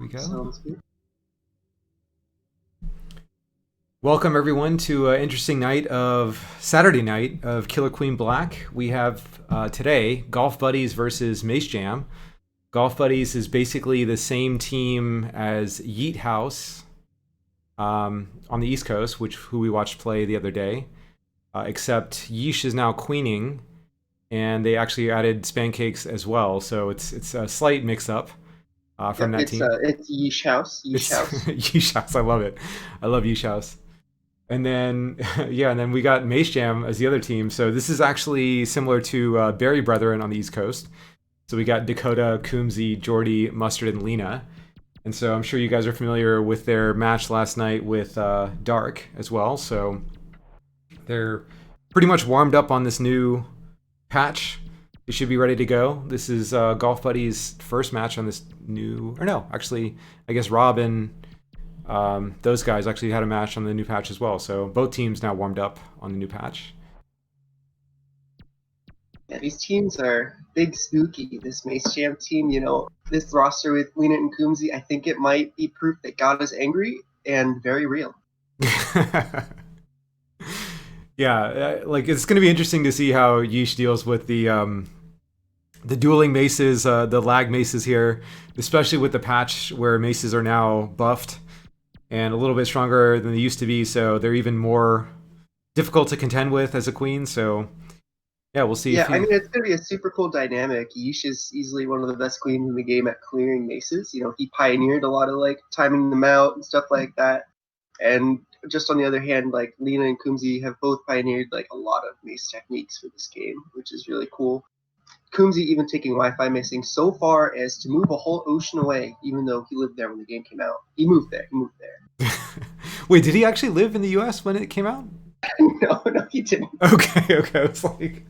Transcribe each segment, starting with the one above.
We go. Sounds good. Welcome everyone to an interesting night of Saturday night of Killer Queen Black. We have today Golf Buddies versus Mace Jam. Golf Buddies is basically the same team as Yeet House on the East Coast, who we watched play the other day. Except Yeesh is now queening, and they actually added Spancakes as well. So it's a slight mix-up from Yep, that it's team. it's Yeesh House. Yeesh It's House. Yeesh House. I love it. I love Yeesh House. And then, yeah, and then we got Mace Jam as the other team. So this is actually similar to Berry Brethren on the East Coast. So we got Dakota, coombzy, Jordy, Mustard, and Lina. And so I'm sure you guys are familiar with their match last night with Dark as well. So they're pretty much warmed up on this new patch. They should be ready to go. This is Golf Buddy's first match on this new, or no, actually, I guess Rob and those guys actually had a match on the new patch as well. So both teams now warmed up on the new patch. Yeah, these teams are big spooky. This Mace Jam team, this roster with Lina and coombzy, I think it might be proof that God is angry and very real. Yeah, like it's going to be interesting to see how Yeesh deals with the dueling maces, the lag maces here, especially with the patch where maces are now buffed and a little bit stronger than they used to be. So they're even more difficult to contend with as a queen. So yeah, we'll see Yeah, if I he. mean, it's going to be a super cool dynamic. Yeesh is easily one of the best queens in the game at clearing maces. He pioneered a lot of timing them out and stuff like that. And just on the other hand, Lina and coombzy have both pioneered a lot of mace techniques for this game, which is really cool. coombzy even taking Wi-Fi missing so far as to move a whole ocean away, even though he lived there when the game came out. He moved there. He moved there. Wait, did he actually live in the U.S. when it came out? No, he didn't. Okay, okay. I was like,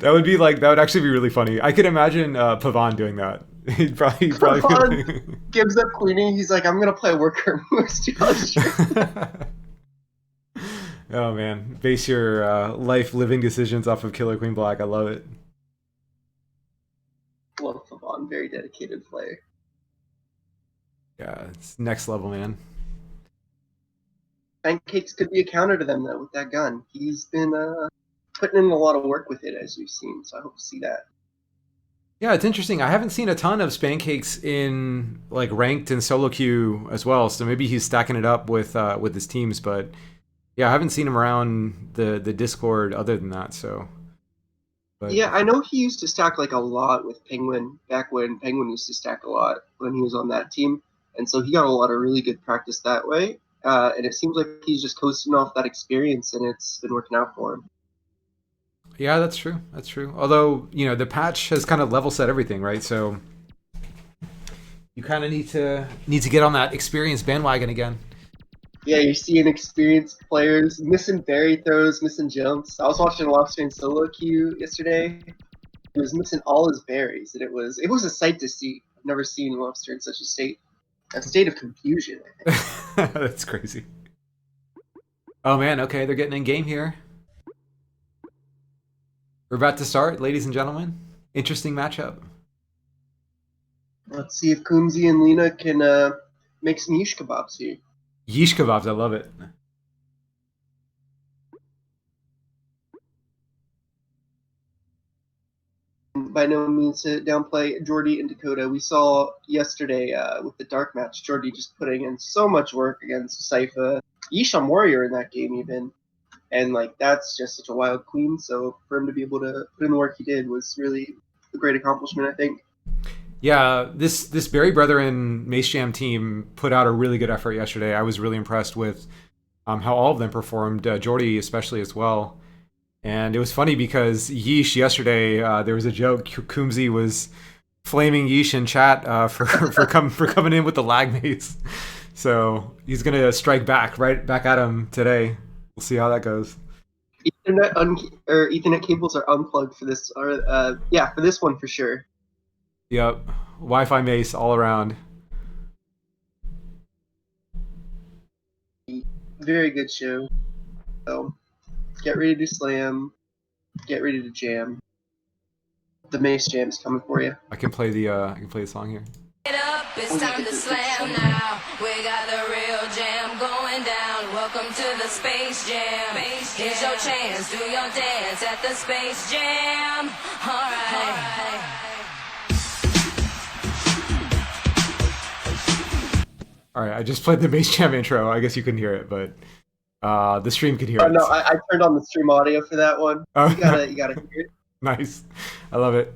that would actually be really funny. I could imagine Pavan doing that. He'd probably. Ron gives up queening. He's like, I'm gonna play worker moves to Oh man, base your life living decisions off of Killer Queen Black. I love it. Love Pavon, very dedicated player. Yeah, it's next level, man. Pancakes could be a counter to them though with that gun. He's been putting in a lot of work with it, as we've seen. So I hope to see that. Yeah, it's interesting. I haven't seen a ton of Spancakes in like ranked and solo queue as well. So maybe he's stacking it up with his teams. But yeah, I haven't seen him around the Discord other than that. So, but Yeah, I know he used to stack a lot with Penguin back when Penguin used to stack a lot when he was on that team, and so he got a lot of really good practice that way. And it seems like he's just coasting off that experience, and it's been working out for him. yeah, that's true. That's true. Although the patch has kind of level set everything, right? So you kind of need to get on that experience bandwagon again. Yeah, you're seeing experienced players missing berry throws, missing jumps. I was watching Lobster in solo queue yesterday. He was missing all his berries, and it was a sight to see. I've never seen Lobster in such a state of confusion. I think. That's crazy. Oh man, okay, they're getting in game here. We're about to start, ladies and gentlemen. Interesting matchup. Let's see if coombzy and Lina can make some yeesh kebabs here. Yeesh kebabs, I love it. By no means to downplay Jordy and Dakota. We saw yesterday with the dark match, Jordy just putting in so much work against Sypha, Yisham Warrior in that game even. And that's just such a wild queen. So for him to be able to put in the work he did was really a great accomplishment, I think. Yeah, this Berry Brethren Mace Jam team put out a really good effort yesterday. I was really impressed with how all of them performed, Jordy especially as well. And it was funny because Yeesh yesterday, there was a joke. Coombzy was flaming Yeesh in chat for coming in with the lag maze. So he's gonna strike back right back at him today. We'll see how that goes. Ethernet cables are unplugged for this, or for this one for sure. Yep, Wi-Fi mace all around. Very good show. So get ready to slam. Get ready to jam. The Mace Jam's coming for you. I can play the song here. Get up, it's time to slam now. We got the real jam going down. Welcome to the Space Jam. Here's your chance, do your dance at the Space Jam. Alright. Alright, I just played the Mace Jam intro. I guess you couldn't hear it, but the stream could hear it. No, I turned on the stream audio for that one. Oh. You gotta hear it. Nice. I love it.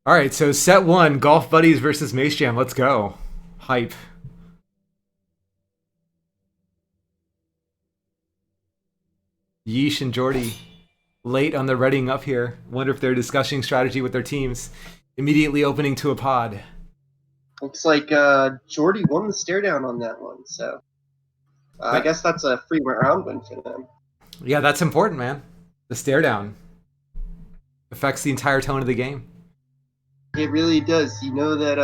Alright, so set 1, Golf Buddies versus Mace Jam. Let's go. Hype. Yeesh and Jordy late on the readying up here. Wonder if they're discussing strategy with their teams. Immediately opening to a pod. Looks like Jordy won the stare down on that one, so I guess that's a free round win for them. Yeah, that's important, man. The stare down affects the entire tone of the game. It really does. You know that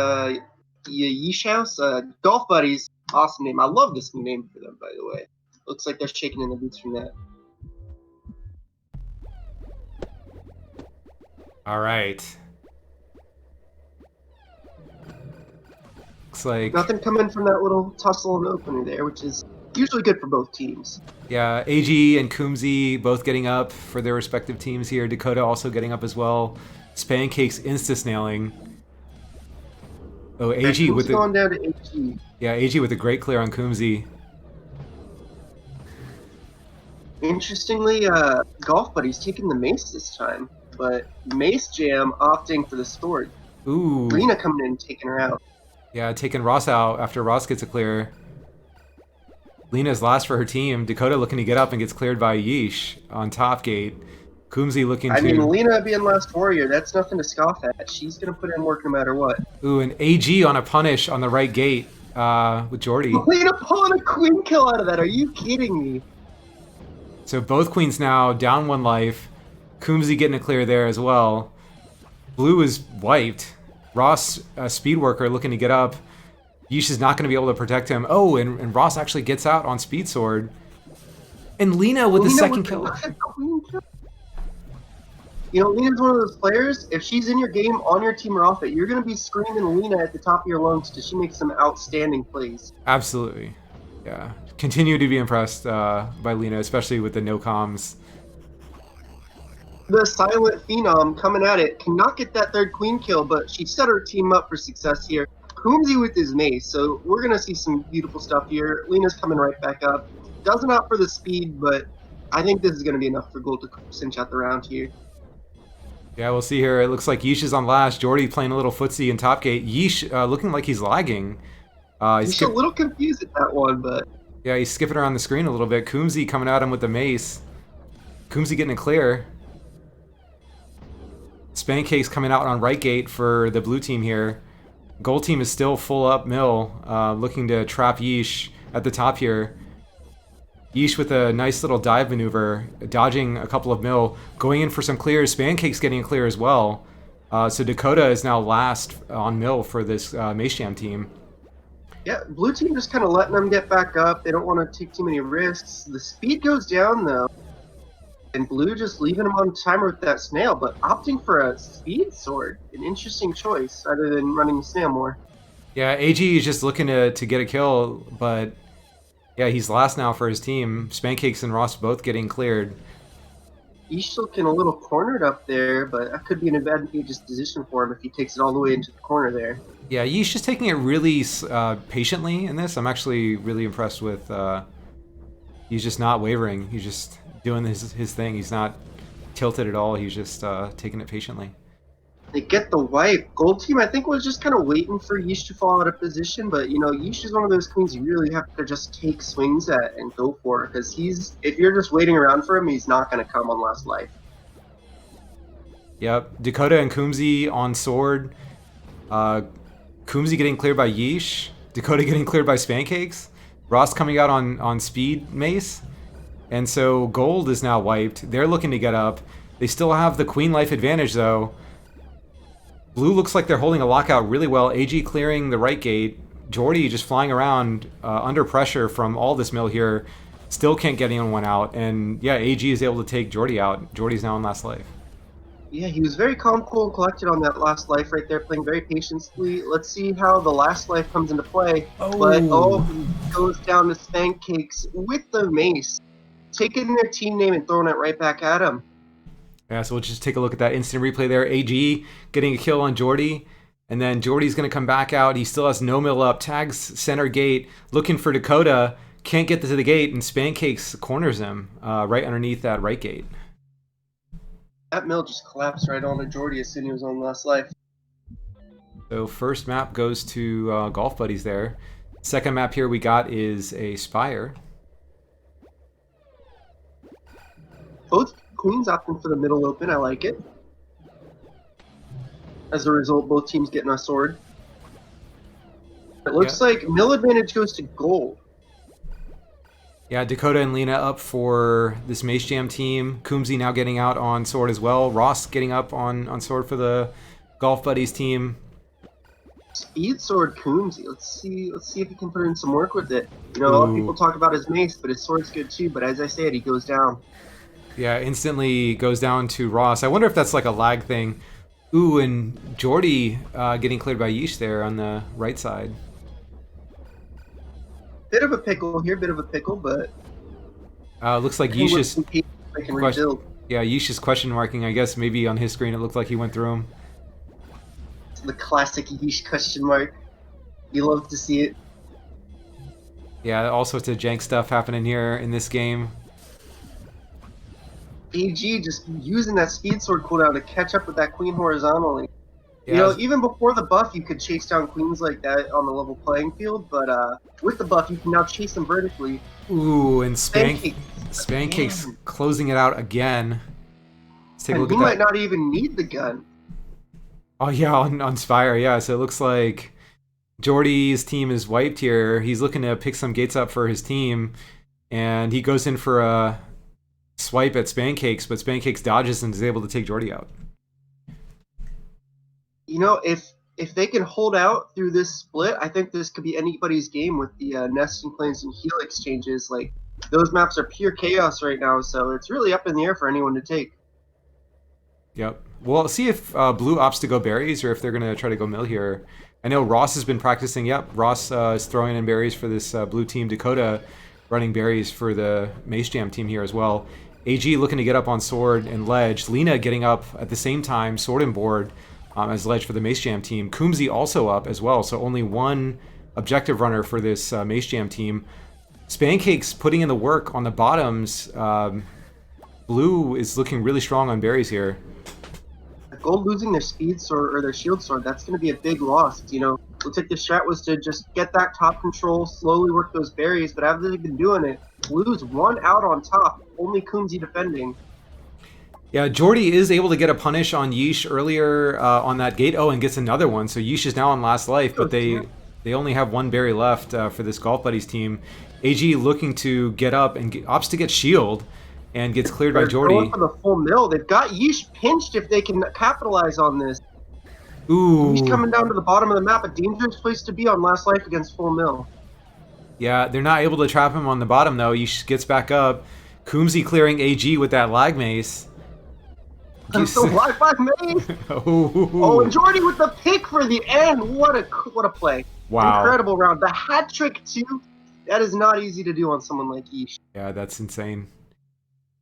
Yeesh House, Golf Buddies, awesome name. I love this new name for them, by the way. Looks like they're shaking in the boots from that. All right. Looks like nothing coming from that little tussle in the opener there, which is usually good for both teams. Yeah, AG and Coombzy both getting up for their respective teams here. Dakota also getting up as well. SgtSpankcakes insta-snailing. Oh, AG with the going down to AG. Yeah, AG with a great clear on Coombzy. Interestingly, Golf Buddy's taking the Mace this time, but Mace Jam opting for the sword. Ooh. Lina coming in and taking her out. Yeah, taking Ross out after Ross gets a clear. Lina's last for her team. Dakota looking to get up and gets cleared by Yeesh on top gate. Coombzy looking to... I mean, Lina being last warrior, that's nothing to scoff at. She's going to put in work no matter what. Ooh, an AG on a punish on the right gate with Jordy. Lina pulling a queen kill out of that. Are you kidding me? So both queens now down 1 life. Coombzy getting a clear there as well. Blue is wiped. Ross, Speedworker, looking to get up. Yeesh is not going to be able to protect him. Oh, and Ross actually gets out on Speed Sword. And Lina with the second kill. You know, Lina's one of those players, if she's in your game, on your team or off it, you're going to be screaming Lina at the top of your lungs because she makes some outstanding plays. Absolutely. Yeah. Continue to be impressed by Lina, especially with the no comms. The silent phenom coming at it cannot get that third queen kill, but she set her team up for success here. Coombzy with his mace, so we're going to see some beautiful stuff here. Lina's coming right back up. Doesn't opt for the speed, but I think this is going to be enough for Gold to cinch out the round here. Yeah, we'll see here. It looks like Yeesh is on last. Jordy playing a little footsie in top gate. Yeesh looking like he's lagging. He's a little confused at that one, but... Yeah, he's skipping around the screen a little bit. Coombzy coming at him with the mace. Coombzy getting a clear. SgtSpankcakes coming out on right gate for the blue team here. Gold team is still full up mill, looking to trap Yeesh at the top here. Yeesh with a nice little dive maneuver, dodging a couple of mill, going in for some clears. SgtSpankcakes getting a clear as well. So Dakota is now last on mill for this Mace Jam team. Yeah, blue team just kind of letting them get back up. They don't want to take too many risks. The speed goes down, though. And blue just leaving him on timer with that snail, but opting for a speed sword. An interesting choice, rather than running the snail more. Yeah, AG is just looking to get a kill, but yeah, he's last now for his team. SgtSpankcakes and Ross both getting cleared. He's looking a little cornered up there, but that could be an advantageous position for him if he takes it all the way into the corner there. Yeah, he's just taking it really patiently in this. I'm actually really impressed with... he's just not wavering. He's just doing his thing. He's not tilted at all. He's just taking it patiently. They get the wipe. Gold team, I think, was just kind of waiting for Yeesh to fall out of position, but, you know, Yeesh is one of those queens you really have to just take swings at and go for, because if you're just waiting around for him, he's not going to come on last life. Yep. Dakota and Coombzy on sword. Coombzy getting cleared by Yeesh. Dakota getting cleared by SgtSpankcakes. Ross coming out on speed mace. And so gold is now wiped. They're looking to get up. They still have the queen life advantage, though. Blue looks like they're holding a lockout really well. AG clearing the right gate. Jordy just flying around under pressure from all this mill here. Still can't get anyone out. And yeah, AG is able to take Jordy out. Jordy's now in last life. Yeah, he was very calm, cool, and collected on that last life right there, playing very patiently. Let's see how the last life comes into play. But, he goes down to Spankcakes with the mace, taking their team name and throwing it right back at him. Yeah, so we'll just take a look at that instant replay there. AG getting a kill on Jordy. And then Jordy's going to come back out. He still has no mill up. Tags center gate. Looking for Dakota. Can't get to the gate. And Spankcakes corners him right underneath that right gate. That mill just collapsed right onto Jordy as soon as he was on the last life. So first map goes to Golf Buddies there. Second map here we got is a Spire. Both queens opting for the middle open. I like it. As a result, both teams getting a sword. It looks like mill advantage goes to gold. Yeah, Dakota and Lina up for this Mace Jam team. Coombzy now getting out on sword as well. Ross getting up on sword for the Golf Buddies team. Speed sword Coombzy. Let's see if he can put in some work with it. You know, a lot of people talk about his mace, but his sword's good too. But as I said, he goes down. Yeah, instantly goes down to Ross. I wonder if that's like a lag thing. Ooh, and Jordy getting cleared by Yeesh there on the right side. Bit of a pickle here, but looks like Yeesh is rebuild. Yeah, Yeesh is question marking. I guess maybe on his screen it looked like he went through him. It's the classic Yeesh question mark. You love to see it. Yeah, all sorts of jank stuff happening here in this game. AG just using that speed sword cooldown to catch up with that queen horizontally. Yeah. You know, even before the buff, you could chase down queens like that on the level playing field, but with the buff, you can now chase them vertically. Ooh, and Spankcakes closing it out again. Let's take a look at that. He might not even need the gun. Oh yeah, on Spire, yeah. So it looks like Jordy's team is wiped here. He's looking to pick some gates up for his team, and he goes in for a swipe at Spankcakes, but Spankcakes dodges and is able to take Jordy out. You know, if they can hold out through this split, I think this could be anybody's game with the nesting planes and heal exchanges. Like, those maps are pure chaos right now, so it's really up in the air for anyone to take. Yep. Well, see if Blue opts to go berries or if they're going to try to go mill here. I know Ross has been practicing. Yep, Ross is throwing in berries for this Blue team. Dakota running berries for the Mace Jam team here as well. AG looking to get up on sword and ledge. Lina getting up at the same time, sword and board. As ledge for the Mace Jam team. Coombzy also up as well, so only one objective runner for this Mace Jam team. Spankcakes putting in the work on the bottoms. Blue is looking really strong on berries here. Gold losing their speed sword or their shield sword, that's going to be a big loss. You know, looks like the strat was to just get that top control, slowly work those berries, but after they've been doing it, Blue's one out on top, only Coombzy defending. Yeah, Jordy is able to get a punish on Yeesh earlier on that gate. Oh, and gets another one. So Yeesh is now on last life, but they only have one berry left for this Golf Buddies team. AG looking to get up and opts to get shield and gets cleared by Jordy. Going for the full mill. They've got Yeesh pinched if they can capitalize on this. Ooh. Yeesh coming down to the bottom of the map, a dangerous place to be on last life against full mill. Yeah, they're not able to trap him on the bottom though. Yeesh gets back up. Coombzy clearing AG with that lag mace. The Wi-Fi maze. Oh, and Jordy with the pick for the end. What a play! Wow, incredible round. The hat trick too. That is not easy to do on someone like Yeesh. Yeah, that's insane.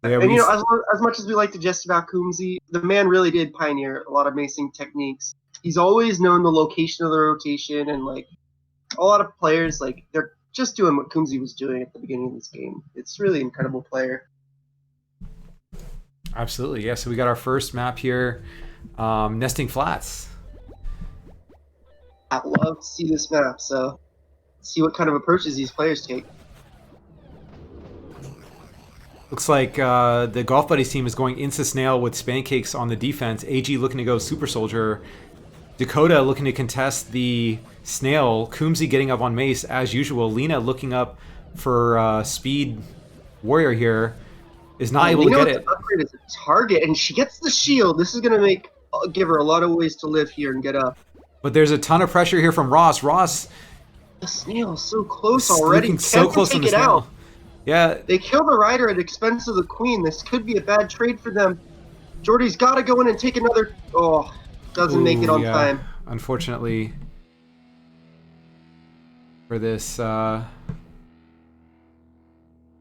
Yeah, and you know, as much as we like to jest about Coombzy, the man really did pioneer a lot of macing techniques. He's always known the location of the rotation, and like a lot of players, like they're just doing what Coombzy was doing at the beginning of this game. It's really an incredible player. Absolutely, yeah. So we got our first map here, Nesting Flats. I love to see this map, so see what kind of approaches these players take. Looks like the Golf Buddies team is going Insta Snail with Spankcakes on the defense. AG looking to go Super Soldier. Dakota looking to contest the Snail. Coombzy getting up on Mace as usual. Lina looking up for Speed Warrior here. Is not able to get it. Upgrade as a target, and she gets the shield. This is going to give her a lot of ways to live here and get up. But there's a ton of pressure here from Ross. Ross, the Snail is so close already. So close to the Snail. Out. Yeah, they kill the rider at expense of the queen. This could be a bad trade for them. Jordy's got to go in and take another. Oh, doesn't make it on time. Unfortunately, for this.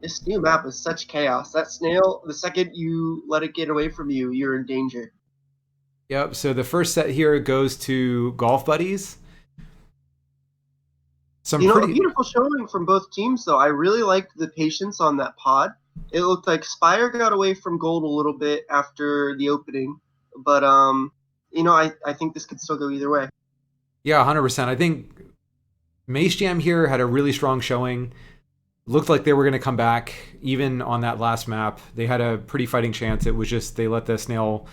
This new map is such chaos. That snail, the second you let it get away from you, you're in danger. Yep. So the first set here goes to Golf Buddies. A beautiful showing from both teams, though. I really liked the patience on that pod. It looked like Spire got away from gold a little bit after the opening, but I think this could still go either way. Yeah, 100%. I think Mace Jam here had a really strong showing. Looked like they were going to come back, even on that last map. They had a pretty fighting chance. It was just they let the snail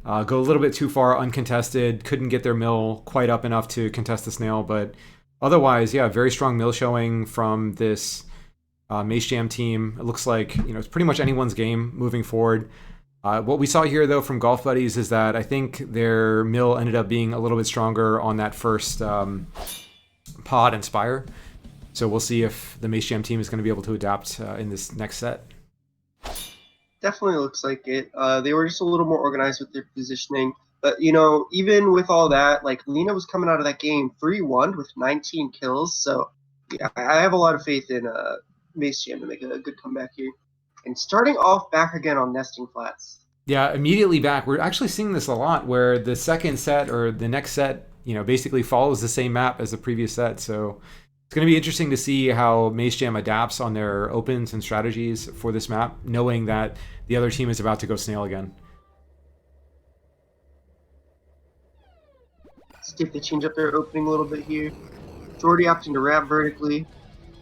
go a little bit too far uncontested, couldn't get their mill quite up enough to contest the snail, but otherwise, yeah, very strong mill showing from this Mace Jam team. It looks like it's pretty much anyone's game moving forward. What we saw here, though, from Golf Buddies is that I think their mill ended up being a little bit stronger on that first pod and Spire. So we'll see if the Mace Jam team is going to be able to adapt in this next set. Definitely looks like it. They were just a little more organized with their positioning. But, even with all that, like, Lina was coming out of that game 3-1 with 19 kills. So, yeah, I have a lot of faith in Mace Jam to make a good comeback here. And starting off back again on nesting flats. Yeah, immediately back. We're actually seeing this a lot where the second set or the next set, basically follows the same map as the previous set. So it's going to be interesting to see how Mace Jam adapts on their opens and strategies for this map, knowing that the other team is about to go snail again. See if they change up their opening a little bit here. Jordy opting to wrap vertically.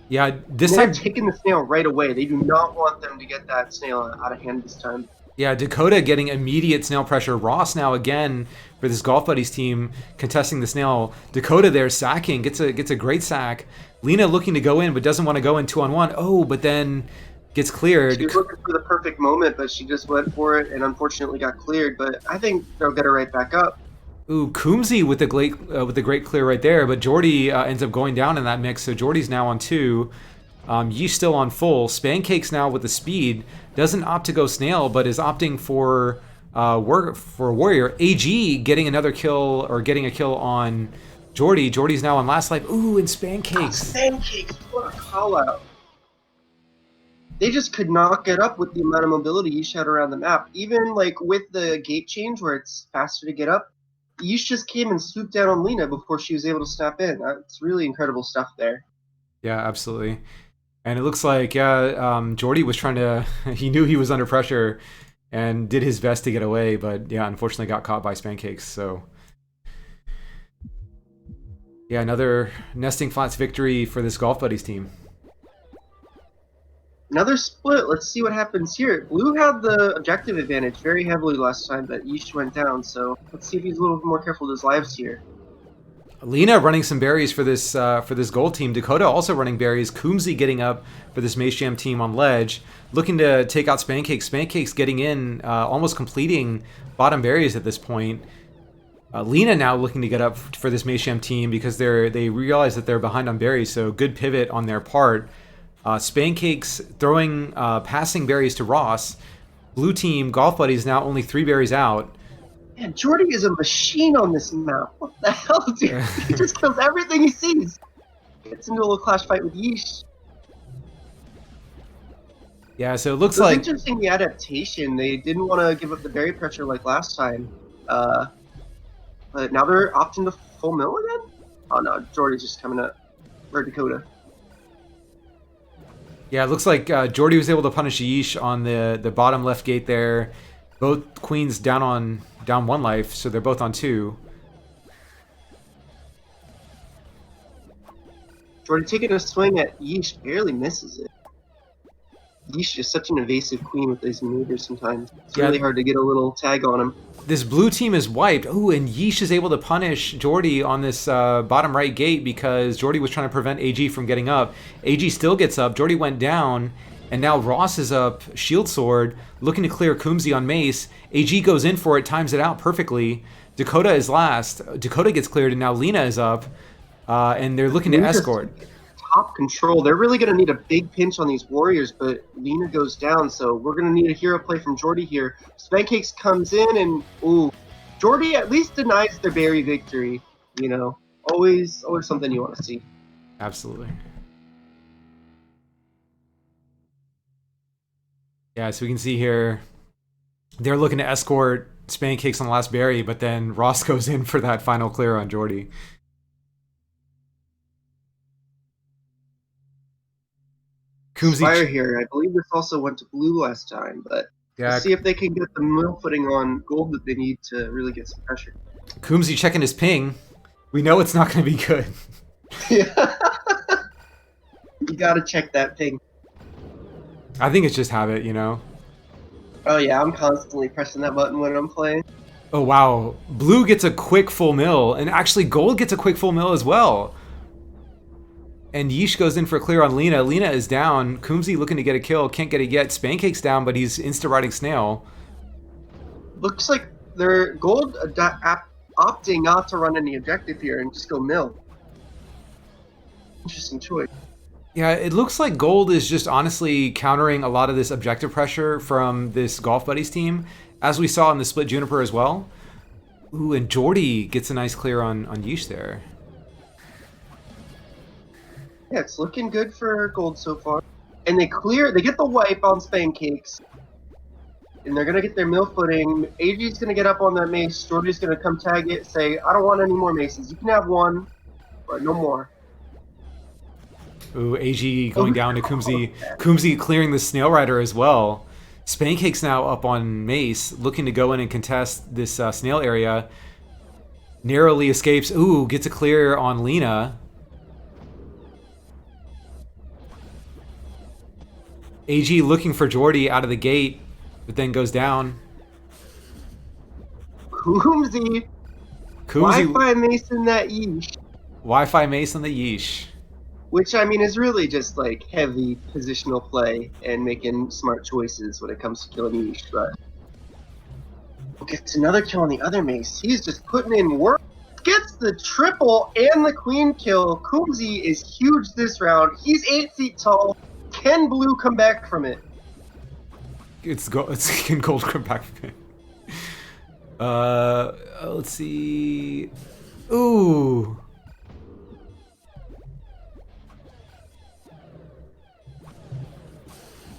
Yeah, this time time taking the snail right away. They do not want them to get that snail out of hand this time. Yeah, Dakota getting immediate snail pressure. Ross now again for this Golf Buddies team contesting the snail. Dakota there sacking, gets a great sack. Lina looking to go in but doesn't want to go in 2-on-1. Oh, but then gets cleared. She was looking for the perfect moment, but she just went for it and unfortunately got cleared. But I think they'll get her right back up. Ooh, coombzy with the great clear right there, but Jordy ends up going down in that mix, so Jordy's now on 2. Yeesh still on full. SgtSpankcakes now with the speed doesn't opt to go snail, but is opting for warrior. AG getting another kill or getting a kill on Jordy. Jordy's now on last life. Ooh, and SgtSpankcakes. SgtSpankcakes, what a call out. They just could not get up with the amount of mobility Yeesh had around the map. Even like with the gate change where it's faster to get up, Yeesh just came and swooped down on Lina before she was able to snap in. It's really incredible stuff there. Yeah, absolutely. And it looks like, Jordy was trying to, he knew he was under pressure and did his best to get away, but yeah, unfortunately got caught by SgtSpankcakes. So yeah, another nesting flats victory for this Golf Buddies team. Another split. Let's see what happens here. Blue had the objective advantage very heavily last time that Yeesh went down, so let's see if he's a little more careful with his lives here. Lina running some berries for this gold team. Dakota also running berries. Coombzy getting up for this Mace Jam team on ledge, looking to take out SgtSpankcakes. SgtSpankcakes getting in, almost completing bottom berries at this point. Lina now looking to get up for this Mace Jam team because they realize that they're behind on berries, so good pivot on their part. SgtSpankcakes throwing passing berries to Ross. Blue team Golf Buddies now only 3 berries out. Man, Jordy is a machine on this map. What the hell, dude? He just kills everything he sees. Gets into a little clash fight with Yeesh. Yeah, so it looks it was like interesting the adaptation. They didn't want to give up the berry pressure like last time. But now they're opting to full mill again? Oh no, Jordy's just coming up. Or Dakota. Yeah, it looks like Jordy was able to punish Yeesh on the bottom left gate there. Both queens down 1 life, so they're both on 2. Jordy taking a swing at Yeesh, barely misses it. Yeesh is such an evasive queen with these maneuvers sometimes. It's really hard to get a little tag on him. This blue team is wiped. Oh, and Yeesh is able to punish Jordy on this bottom right gate because Jordy was trying to prevent AG from getting up. AG still gets up. Jordy went down, and now Ross is up, shield sword, looking to clear coombzy on Mace. AG goes in for it, times it out perfectly. Dakota is last. Dakota gets cleared, and now Lina is up, and they're looking to escort. top control. They're really going to need a big pinch on these warriors, but Lina goes down, so we're going to need a hero play from Jordy here. SgtSpankcakes comes in, and ooh, Jordy at least denies their berry victory. You know, always something you want to see. Absolutely. Yeah, so we can see here they're looking to escort SgtSpankcakes on the last berry, but then Ross goes in for that final clear on Jordy. coombzy Fire here. I believe this also went to blue last time, but yeah, let's see if they can get the mill footing on gold that they need to really get some pressure. coombzy checking his ping. We know it's not going to be good. Yeah. You gotta check that ping. I think it's just habit, you know? Oh yeah, I'm constantly pressing that button when I'm playing. Oh, wow. Blue gets a quick full mill, and actually gold gets a quick full mill as well. And yeesh goes in for a clear on Lina. Lina is down. coombzy looking to get a kill. Can't get it yet. SgtSpankcakes down, but he's insta-riding Snail. Looks like they're gold opting not to run any objective here and just go mill. Interesting choice. Yeah, it looks like gold is just honestly countering a lot of this objective pressure from this Golf Buddies team, as we saw in the split Juniper as well. Ooh, and Jordy gets a nice clear on yeesh there. Yeah, it's looking good for gold so far. And they get the wipe on SgtSpankcakes. And they're going to get their mill footing. AG's going to get up on that mace. Jordy's going to come tag it, say, I don't want any more maces. You can have one, but no more. Ooh, AG going down to coombzy. coombzy clearing the Snail Rider as well. SgtSpankcakes now up on Mace, looking to go in and contest this Snail area. Narrowly escapes. Ooh, gets a clear on Lina. AG looking for Jordy out of the gate, but then goes down. Coombzy. Wi-Fi mace in that yeesh. Wi-Fi Mace on the yeesh. Which, I mean, is really just, like, heavy positional play and making smart choices when it comes to killing yeesh, but... Gets another kill on the other mace. He's just putting in work. Gets the triple and the queen kill. coombzy is huge this round. He's 8 feet tall. Can blue come back from it? Can gold come back from it? Let's see. Ooh.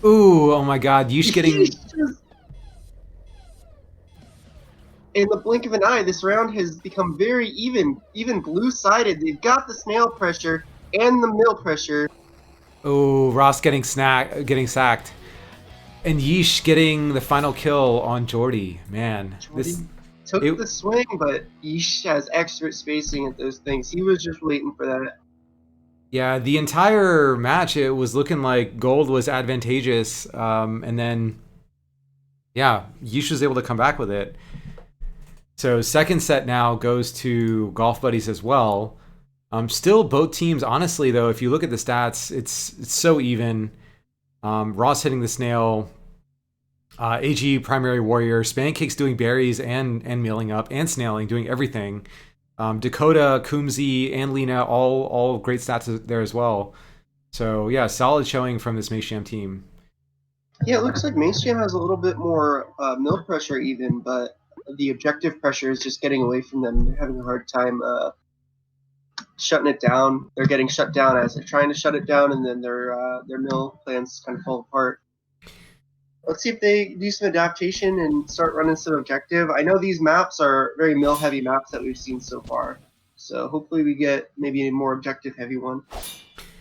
Ooh, oh my god, yeesh getting... In the blink of an eye, this round has become very even blue-sided. They've got the snail pressure and the mill pressure. Oh, Ross getting sacked. And yeesh getting the final kill on Jordy. Man, Jordy took the swing, but yeesh has expert spacing at those things. He was just waiting for that. Yeah, the entire match, it was looking like gold was advantageous. And then, yeah, yeesh was able to come back with it. So second set now goes to Golf Buddies as well. Still both teams, honestly, though, if you look at the stats, it's so even. Ross hitting the snail, AG primary warrior, SgtSpankcakes doing berries and milling up and snailing, doing everything. Dakota, coombzy, and Lina, all great stats there as well. So yeah, solid showing from this Mace Jam team. Yeah, it looks like Mace Jam has a little bit more mill pressure even, but the objective pressure is just getting away from them. They're having a hard time shutting it down. They're getting shut down as they're trying to shut it down, and then their mill plans kind of fall apart. Let's see if they do some adaptation and start running some objective. I know these maps are very mill-heavy maps that we've seen so far, so hopefully we get maybe a more objective-heavy one.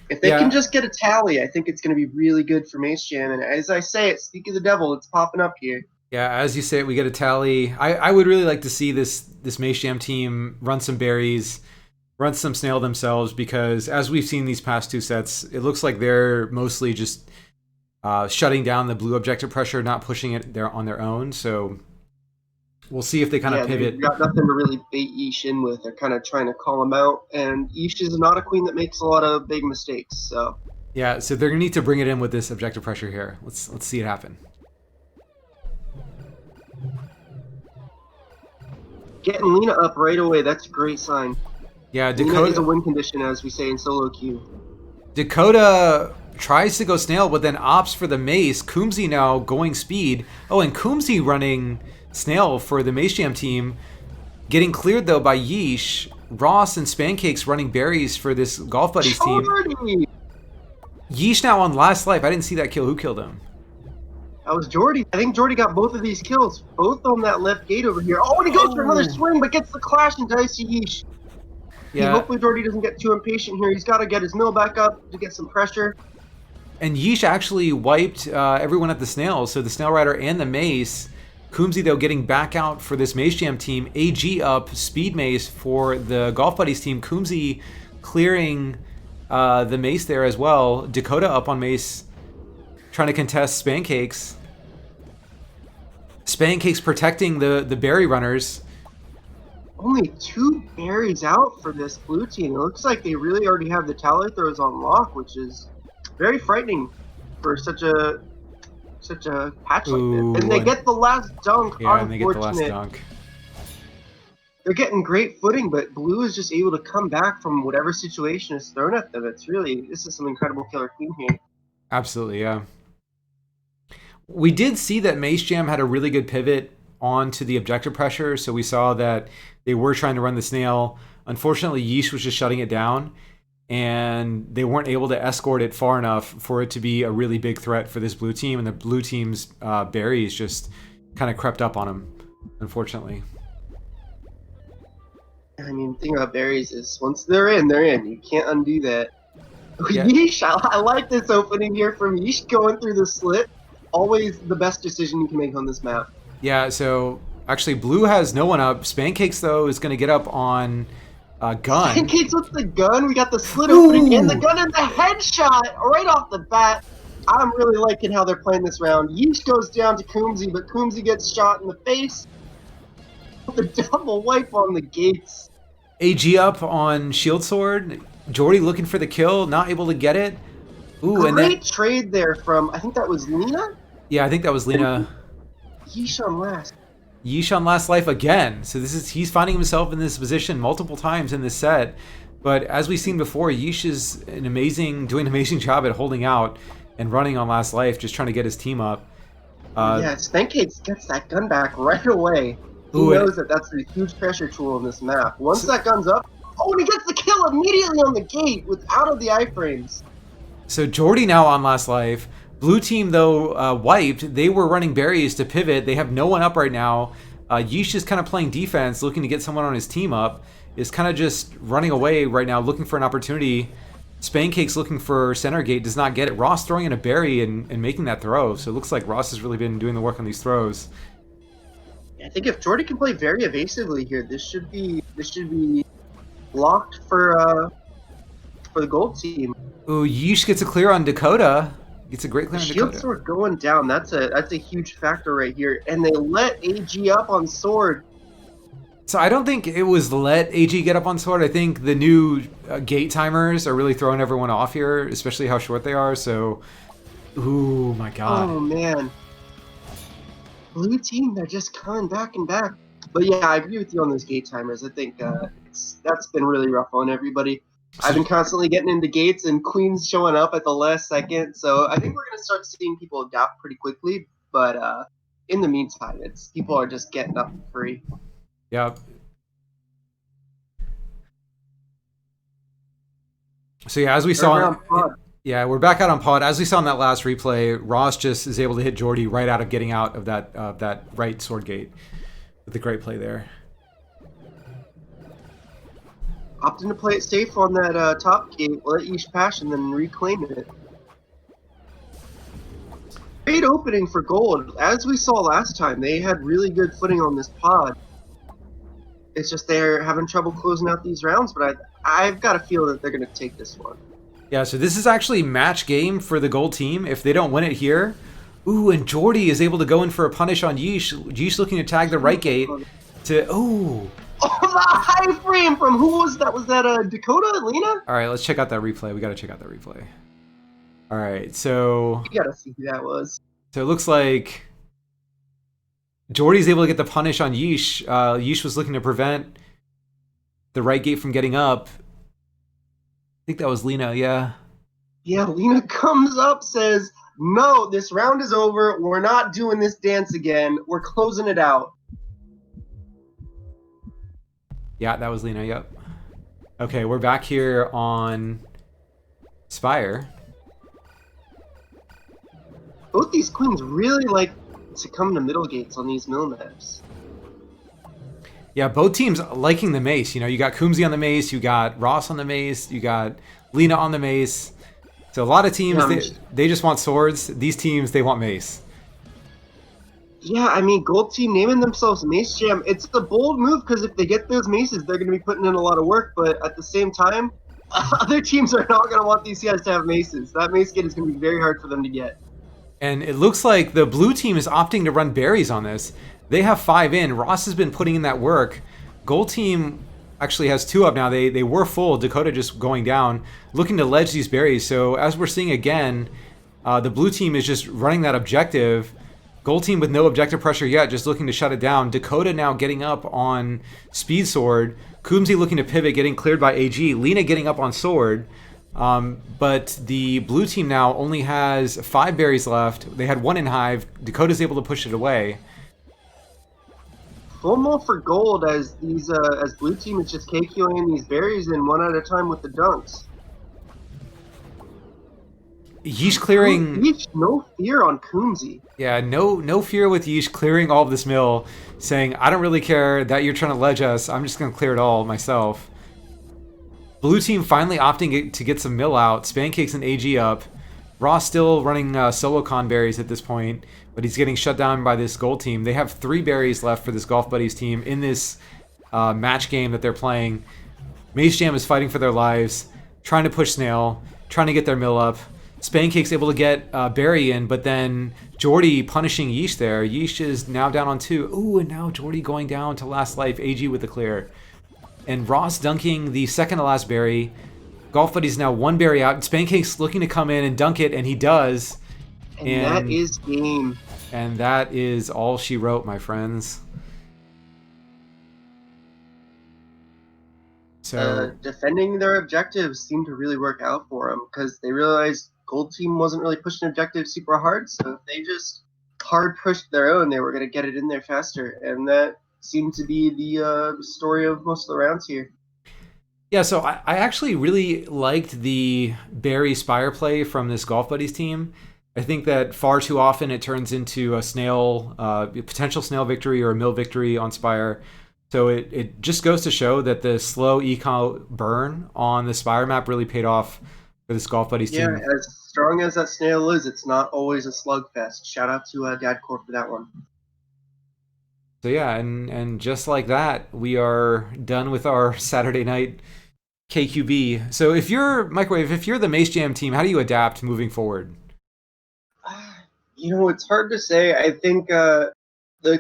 If they can just get a tally, I think it's going to be really good for Mace Jam. And as I say it, speak of the devil, it's popping up here. Yeah, as you say it, we get a tally. I would really like to see this Mace Jam team run some berries, run some snail themselves, because as we've seen these past two sets, it looks like they're mostly just shutting down the blue objective pressure, not pushing it there on their own. So we'll see if they kind of pivot. They've got nothing to really bait yeesh in with. They're kind of trying to call him out, and yeesh is not a queen that makes a lot of big mistakes. So yeah, so they're gonna need to bring it in with this objective pressure here. Let's see it happen. Getting Lina up right away, that's a great sign. Yeah, Lina is a win condition, as we say in solo queue. Dakota tries to go snail, but then opts for the mace. Coombzy now going speed. Oh, and Coombzy running snail for the Mace Jam team. Getting cleared, though, by Yeesh. Ross and SgtSpankcakes running berries for this Golf Buddies team. Jordy! Yeesh now on last life. I didn't see that kill. Who killed him? That was Jordy. I think Jordy got both of these kills. Both on that left gate over here. Oh, and he goes for another swing, but gets the clash and dies to Yeesh. Yeah. Hopefully Jordy doesn't get too impatient here. He's got to get his mill back up to get some pressure. And Yeesh actually wiped everyone at the snail. So the snail rider and the mace. Coombzy, though, getting back out for this Mace Jam team. AG up, speed mace for the Golf Buddies team. Coombzy clearing the mace there as well. Dakota up on mace, trying to contest SgtSpankcakes. SgtSpankcakes protecting the berry runners. Only 2 berries out for this blue team. It looks like they really already have the tower throws on lock, which is very frightening for such a patch like this. And they get the last dunk. Yeah, and they get the last dunk. They're getting great footing, but blue is just able to come back from whatever situation is thrown at them. This is some incredible killer queen here. Absolutely, yeah. We did see that Mace Jam had a really good pivot onto the objective pressure, so we saw that they were trying to run the snail. Unfortunately, Yeesh was just shutting it down, and they weren't able to escort it far enough for it to be a really big threat for this blue team, and the blue team's berries just kind of crept up on them, unfortunately. I mean, the thing about berries is once they're in, they're in. You can't undo that. Yeah. Yeesh, I like this opening here from Yeesh going through the slit. Always the best decision you can make on this map. Yeah, so actually blue has no one up. SgtSpankcakes, though, is going to get up on gun. SgtSpankcakes with the gun. We got the slit opening and the gun and the headshot right off the bat. I'm really liking how they're playing this round. Yeesh goes down to Coombzy, but Coombzy gets shot in the face. The double wipe on the gates. AG up on shield sword. Jordy looking for the kill, not able to get it. Ooh, Great trade there from, I think that was Lina? Yeah, I think that was Lina. Yeesh on last. Yeesh on last life again. So he's finding himself in this position multiple times in this set. But as we've seen before, Yeesh is doing an amazing job at holding out and running on last life, just trying to get his team up. Yeah, SgtSpankcakes gets that gun back right away. He knows that that's a huge pressure tool in this map. Once that gun's up, and he gets the kill immediately on the gate out of the iframes. So Jordy now on last life. Blue team, though, wiped. They were running berries to pivot. They have no one up right now. Yeesh is kind of playing defense, looking to get someone on his team up. Is kind of just running away right now, looking for an opportunity. SgtSpankcakes looking for center gate, does not get it. Ross throwing in a berry and making that throw. So it looks like Ross has really been doing the work on these throws. I think if Jordy can play very evasively here, this should be locked for the gold team. Ooh, Yeesh gets a clear on Dakota. Gets a great clear on Dakota. Shield sword going down. That's a huge factor right here. And they let AG up on sword. So I don't think it was let AG get up on sword. I think the new gate timers are really throwing everyone off here, especially how short they are. So, ooh, my God. Oh, man. Blue team, they're just coming back and back. But yeah, I agree with you on those gate timers. I think that's been really rough on everybody. I've been constantly getting into gates and queens showing up at the last second. So I think we're going to start seeing people adapt pretty quickly. But in the meantime, people are just getting up for free. Yeah. So yeah, as we saw, we're back out on pod. As we saw in that last replay, Ross just is able to hit Jordy right out of getting out of that right sword gate with a great play there. Opting to play it safe on that top gate, let Yeesh pass and then reclaim it. Great opening for gold. As we saw last time, they had really good footing on this pod. It's just they're having trouble closing out these rounds, but I've got a feel that they're going to take this one. Yeah, so this is actually match game for the gold team. If they don't win it here, ooh, and Jordy is able to go in for a punish on Yeesh. Yeesh looking to tag the right gate to, ooh. Oh, the high frame from who was that? Was that Dakota, Lina? All right, let's check out that replay. We got to check out that replay. All right, so You got to see who that was. So it looks like Jordy's able to get the punish on Yeesh. Yeesh was looking to prevent the right gate from getting up. I think that was Lina, yeah. Yeah, Lina comes up, says, no, this round is over. We're not doing this dance again. We're closing it out. Yeah, that was Lina, yep. Okay, we're back here on Spire. Both these queens really like to come to middle gates on these mill maps. Yeah, both teams liking the mace. You know, you got coombzy on the mace, you got Ross on the mace, you got Lina on the mace. So a lot of teams, they just want swords. These teams, they want mace. Yeah, I mean, Gold Team naming themselves Mace Jam, it's a bold move because if they get those maces, they're going to be putting in a lot of work. But at the same time, other teams are not going to want these guys to have maces. That mace kit is going to be very hard for them to get. And it looks like the blue team is opting to run berries on this. They have 5 in. Ross has been putting in that work. Gold team actually has 2 up now. They were full. Dakota just going down, looking to ledge these berries. So as we're seeing again, the blue team is just running that objective. Gold team with no objective pressure yet, just looking to shut it down. Dakota now getting up on Speed Sword. coombzy looking to pivot, getting cleared by AG. Lina getting up on Sword. But the blue team now only has 5 berries left. They had 1 in Hive. Dakota's able to push it away. FOMO for gold as these as blue team is just KQing these berries in one at a time with the dunks. Yeesh clearing. Yeesh, no fear on coombzy. Yeah, no fear with Yeesh clearing all of this mill, saying, I don't really care that you're trying to ledge us. I'm just going to clear it all myself. Blue team finally opting to get some mill out. SgtSpankcakes and AG up. Ross still running solo con berries at this point, but he's getting shut down by this gold team. They have 3 berries left for this Golf Buddies team in this match game that they're playing. Mace Jam is fighting for their lives, trying to push Snail, trying to get their mill up. SgtSpankcakes able to get berry in, but then Jordy punishing Yeesh there. Yeesh is now down on 2. Ooh, and now Jordy going down to last life. AG with the clear. And Ross dunking the second to last berry. Golf Buddy's now 1 berry out. SgtSpankcakes looking to come in and dunk it, and he does. And that is game. And that is all she wrote, my friends. So defending their objectives seemed to really work out for them because they realized gold team wasn't really pushing objectives super hard. So if they just hard pushed their own, they were going to get it in there faster. And that seemed to be the story of most of the rounds here. Yeah, so I actually really liked the Barry Spire play from this Golf Buddies team. I think that far too often it turns into a snail, potential snail victory or a mill victory on Spire. So it just goes to show that the slow eco burn on the Spire map really paid off for this Golf Buddies team. Yeah, as strong as that snail is, it's not always a slugfest. Shout out to Dadcore for that one. So yeah, and just like that, we are done with our Saturday night KQB. So if you're Microwave, if you're the Mace Jam team, how do you adapt moving forward? You know, it's hard to say. I think the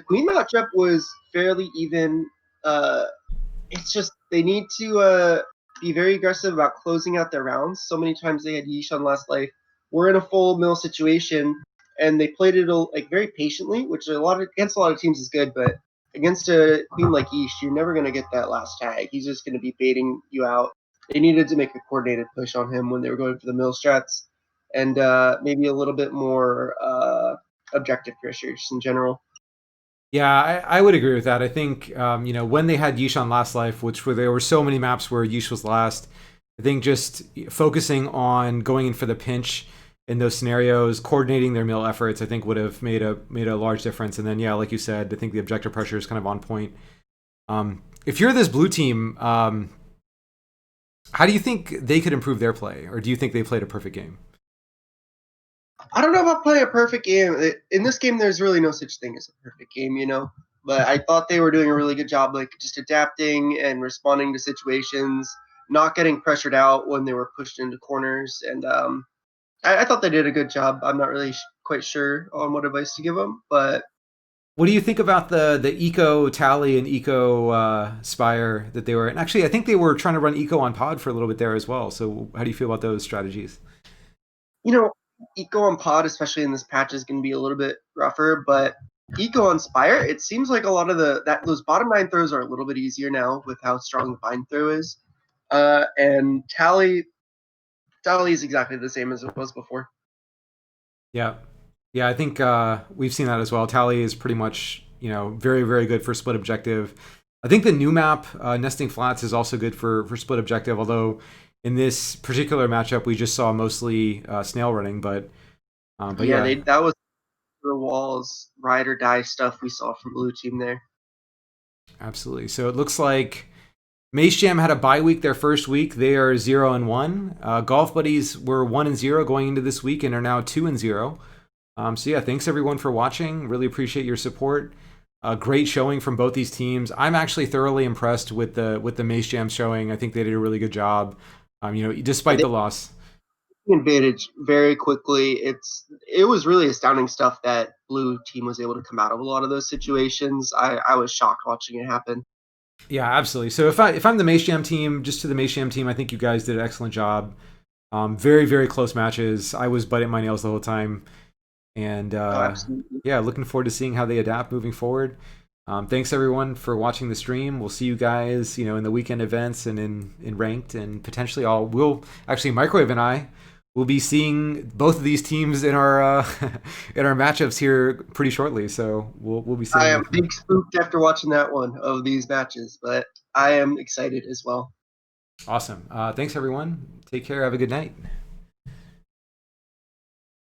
queen matchup was fairly even. It's just they need to be very aggressive about closing out their rounds. So many times they had Yeesh on last life. We're in a full mill situation, and they played it like very patiently, which against a lot of teams is good. But against a queen like Yeesh, you're never going to get that last tag. He's just going to be baiting you out. They needed to make a coordinated push on him when they were going for the mill strats, and maybe a little bit more objective pressures in general. Yeah, I would agree with that. I think, when they had Yeesh on last life, there were so many maps where Yeesh was last, I think just focusing on going in for the pinch in those scenarios, coordinating their mill efforts, I think would have made a large difference. And then, yeah, like you said, I think the objective pressure is kind of on point. If you're this blue team, how do you think they could improve their play? Or do you think they played a perfect game? I don't know about playing a perfect game. In this game, there's really no such thing as a perfect game, But I thought they were doing a really good job, like just adapting and responding to situations, not getting pressured out when they were pushed into corners. And I thought they did a good job. I'm not really quite sure on what advice to give them, but what do you think about the eco tally and eco spire that they were? And actually, I think they were trying to run eco on pod for a little bit there as well. So how do you feel about those strategies? Eco on pod, especially in this patch, is going to be a little bit rougher, but Eco on Spire, it seems like a lot of those bottom 9 throws are a little bit easier now with how strong the bind throw is. And Tally Tally is exactly the same as it was before. Yeah. Yeah, I think we've seen that as well. Tally is pretty much, very, very good for split objective. I think the new map, Nesting Flats, is also good for split objective, although in this particular matchup, we just saw mostly snail running, but yeah. That was the walls, ride or die stuff we saw from blue team there. Absolutely. So it looks like Mace Jam had a bye week their first week. They are 0-1. Golf Buddies were 1-0 going into this week and are now 2-0. So yeah, thanks everyone for watching. Really appreciate your support. Great showing from both these teams. I'm actually thoroughly impressed with the Mace Jam showing. I think they did a really good job. Despite the loss. Advantage very quickly. It was really astounding stuff that blue team was able to come out of a lot of those situations. I was shocked watching it happen. Yeah, absolutely. So if I'm the Mace Jam team, just to the Mace Jam team, I think you guys did an excellent job. Very, very close matches. I was biting my nails the whole time. And yeah, looking forward to seeing how they adapt moving forward. Thanks everyone for watching the stream. We'll see you guys, in the weekend events and in ranked, and potentially Microwave and I will be seeing both of these teams in our in our matchups here pretty shortly. So we'll be seeing. I am big spooked after watching that one of these matches, but I am excited as well. Awesome. Thanks everyone. Take care. Have a good night.